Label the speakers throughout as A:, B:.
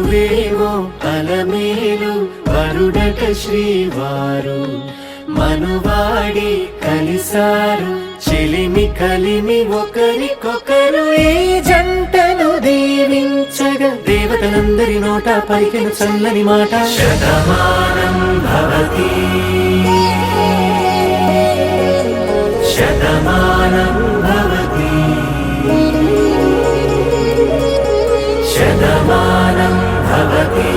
A: చదువేవో అలమేలు వరుడట శ్రీవారు మనువాడి కలిసారు చెలిమి కలిమి ఒకరికొకరు ఈ జంటను దీవించగా దేవతలందరి నోట పలికిన చల్లని మాట శతమానం భవతి శతమానం భవతి శతమానం భవతి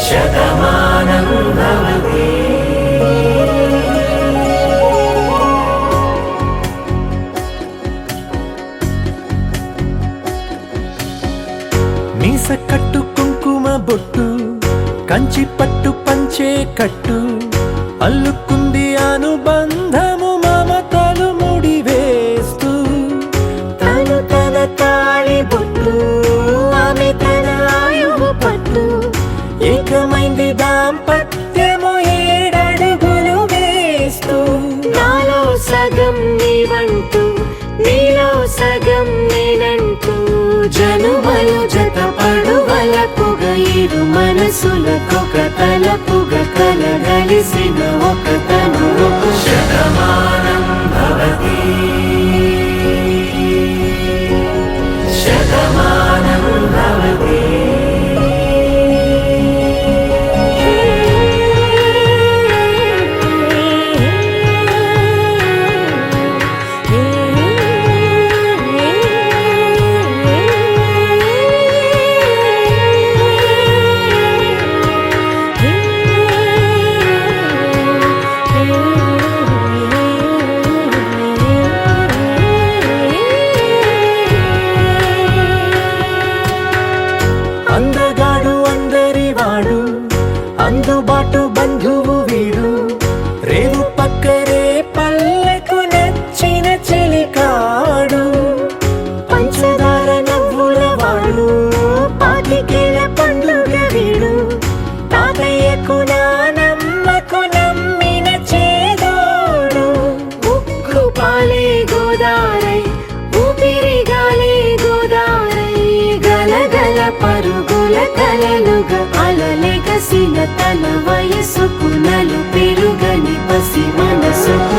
A: శతమానం భవతి. మీస కట్టు కుంకుమ బొట్టు కంచి పట్టు పంచే కట్టు అల్లుకుంది అనుబంధము మమతలు ముడివేస్తూ
B: తను తన తాళి బొట్టు ఆమె తన ఆయువు పట్టు
A: ఏకమైంది దాంపత్యము 7 అడుగులు వేస్తూ
B: నాలో సగం నీవంటూ నీలో సగం నేనంటూ జనుమలు జత పడువలపుగ ఇరు మనసులకొక తలపుగ కలగలిసిన ఒక తను
A: శతమానం భవతి శతమానం భవతి. అందగాడు అందరివాడు అందుబాటు బంధువు వీడు రేవు పక్కరే పల్లెకు నచ్చిన చెలికాడు
B: పంచదార నవ్వుల వాడు పాతికేల పండుగ వీడు తాతయ్యకు నానమ్మకు నమ్మిన చేదోడు ఉక్కు పాలే గోదారై ఊపిరి గాలే గోదారై గలగల పరుగుల కలలుగా అలలెగసిన తన వయసుకు నలు పెరుగని పసి మనసుకు